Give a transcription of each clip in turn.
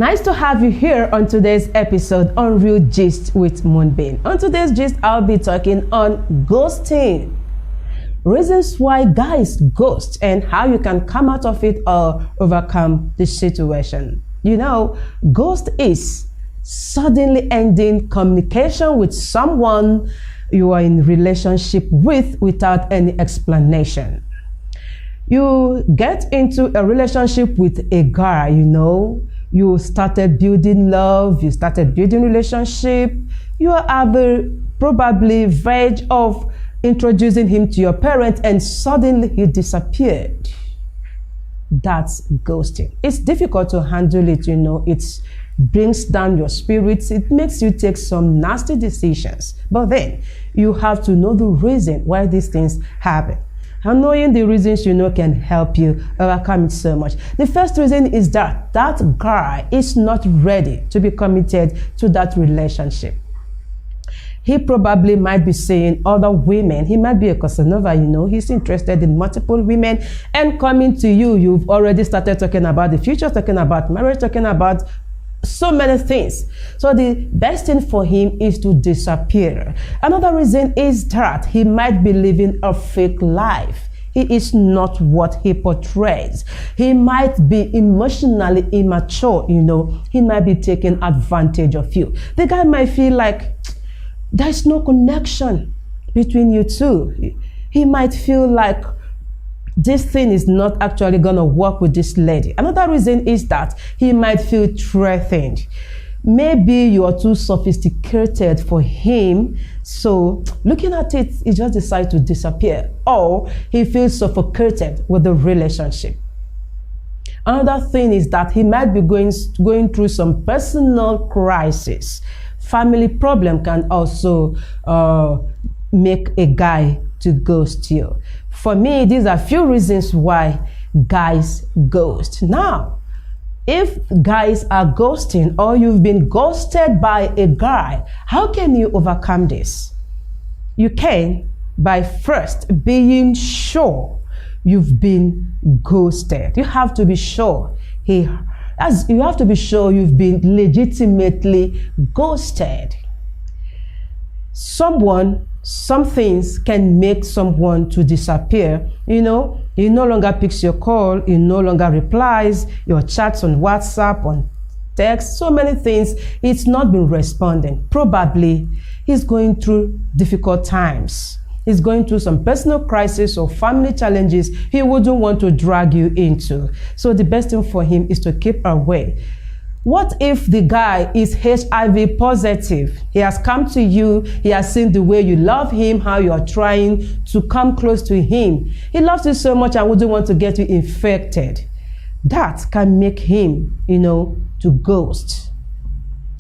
Nice to have you here on today's episode on Real Gist with Moonbeam. On today's gist, I'll be talking on ghosting. Reasons why guys ghost and how you can come out of it or overcome the situation. You know, ghost is suddenly ending communication with someone you are in relationship with without any explanation. You get into a relationship with a guy, you started building love, you started building relationship, you are probably verge of introducing him to your parents and suddenly he disappeared. That's ghosting. It's difficult to handle it, it brings down your spirits, it makes you take some nasty decisions. But then you have to know the reason why these things happen. And knowing the reasons can help you overcome it so much. The first reason is that that guy is not ready to be committed to that relationship. He probably might be seeing other women. He might be a Casanova, he's interested in multiple women. And coming to you, you've already started talking about the future, talking about marriage, talking about so many things. So the best thing for him is to disappear. Another reason is that he might be living a fake life. He is not what he portrays. He might be emotionally immature, He might be taking advantage of you. The guy might feel like there's no connection between you two. He might feel like this thing is not actually going to work with this lady. Another reason is that he might feel threatened. Maybe you are too sophisticated for him, so looking at it, he just decides to disappear. Or he feels suffocated with the relationship. Another thing is that he might be going through some personal crisis. Family problem can also make a guy to ghost you. For me, these are few reasons why guys ghost. Now, if guys are ghosting or you've been ghosted by a guy, how can you overcome this? You can by first being sure you've been ghosted. You have to be sure you have to be sure you've been legitimately ghosted. Some things can make someone to disappear. He no longer picks your call, he no longer replies your chats on WhatsApp, on text, so many things. It's not been responding. Probably he's going through difficult times. He's going through some personal crisis or family challenges he wouldn't want to drag you into. So the best thing for him is to keep away. What if the guy is HIV positive? He has come to you, he has seen the way you love him, how you are trying to come close to him. He loves you so much and wouldn't want to get you infected. That can make him, to ghost.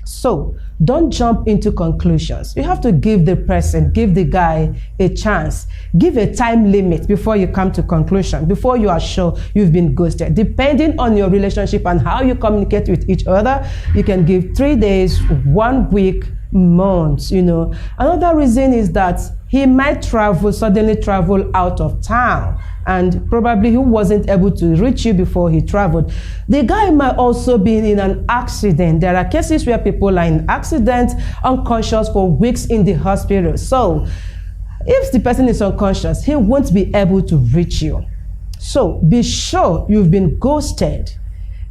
So don't jump into conclusions. You have to give the guy a chance. Give a time limit before you come to conclusion, before you are sure you've been ghosted. Depending on your relationship and how you communicate with each other, you can give 3 days, 1 week, months, Another reason is that he might suddenly travel out of town, and probably he wasn't able to reach you before he traveled. The guy might also be in an accident. There are cases where people are in accidents, unconscious for weeks in the hospital. So if the person is unconscious, he won't be able to reach you. So be sure you've been ghosted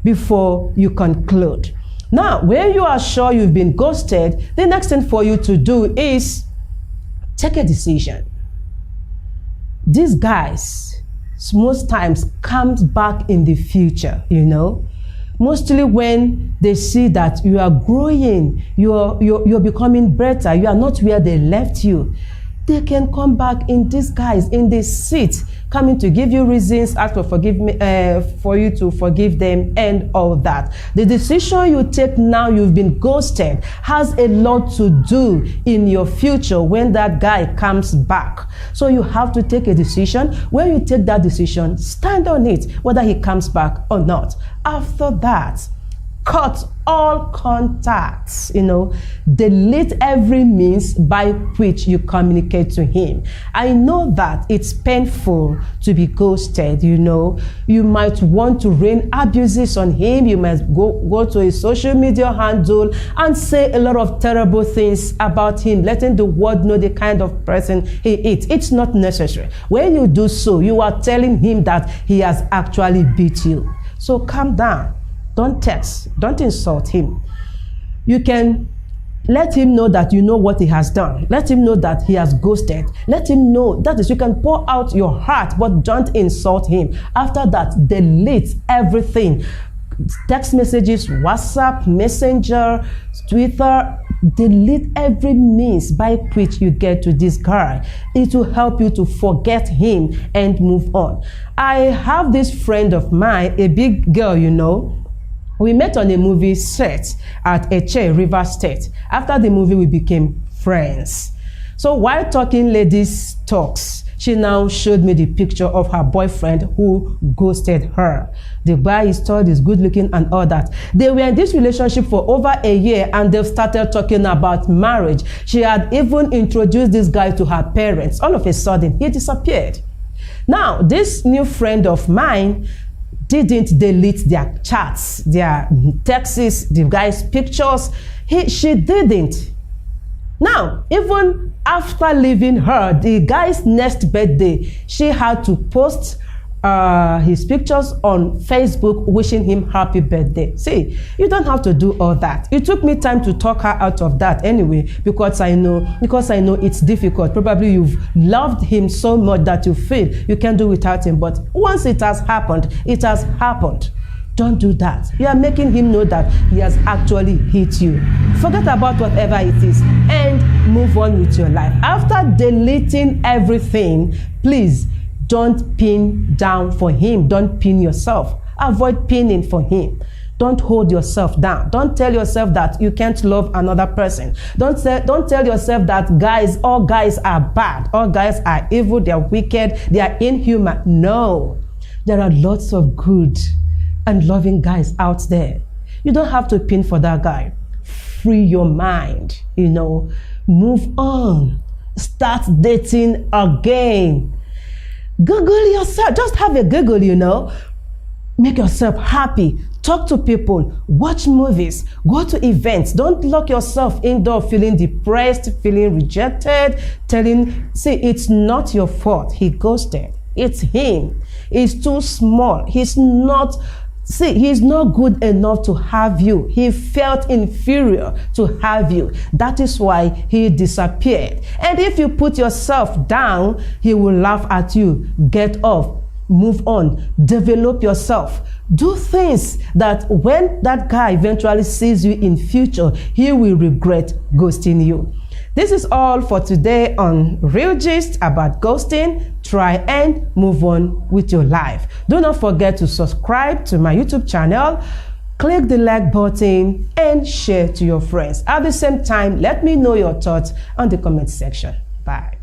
before you conclude. Now, when you are sure you've been ghosted, the next thing for you to do is take a decision. These guys most times comes back in the future, Mostly when they see that you are growing, you're becoming better, you are not where they left you. They can come back in disguise, in this seat, coming to give you reasons, ask for you to forgive them and all that. The decision you take now you've been ghosted has a lot to do in your future when that guy comes back. So you have to take a decision. When you take that decision, stand on it, whether he comes back or not. After that, cut all contacts, delete every means by which you communicate to him. I know that it's painful to be ghosted. You might want to rain abuses on him. You might go to his social media handle and say a lot of terrible things about him, letting the world know the kind of person he is. It's not necessary. When you do so, you are telling him that he has actually beat you. So calm down. Don't text. Don't insult him. You can let him know that you know what he has done. Let him know that he has ghosted. Let him know. That is, you can pour out your heart, but don't insult him. After that, delete everything. Text messages, WhatsApp, Messenger, Twitter. Delete every means by which you get to this guy. It will help you to forget him and move on. I have this friend of mine, a big girl, We met on a movie set at Eche, River State. After the movie, we became friends. So while talking ladies talks, she now showed me the picture of her boyfriend who ghosted her. The guy is tall, is good looking and all that. They were in this relationship for over a year and they've started talking about marriage. She had even introduced this guy to her parents. All of a sudden, he disappeared. Now, this new friend of mine didn't delete their chats, their texts, the guy's pictures. She didn't. Now, even after leaving her, the guy's next birthday, she had to post his pictures on Facebook wishing him happy birthday. See, you don't have to do all that. It took me time to talk her out of that anyway, because I know it's difficult. Probably you've loved him so much that you feel you can't do without him. But once it has happened, it has happened. Don't do that. You are making him know that he has actually hit you. Forget about whatever it is and move on with your life. After deleting everything, please don't pin down for him. Don't pin yourself. Avoid pinning for him. Don't hold yourself down. Don't tell yourself that you can't love another person. Don't tell yourself that all guys are bad. All guys are evil. They are wicked. They are inhuman. No. There are lots of good and loving guys out there. You don't have to pin for that guy. Free your mind. Move on. Start dating again. Google yourself. Just have a Google, Make yourself happy. Talk to people. Watch movies. Go to events. Don't lock yourself indoor feeling depressed, feeling rejected, see, it's not your fault. He ghosted. It's him. He's too small. He's not good enough to have you. He felt inferior to have you. That is why he disappeared. And if you put yourself down, he will laugh at you. Get off. Move on. Develop yourself. Do things that when that guy eventually sees you in future, he will regret ghosting you. This is all for today on Real Gist about ghosting. Try and move on with your life. Do not forget to subscribe to my YouTube channel, click the like button, and share to your friends. At the same time, let me know your thoughts on the comment section. Bye.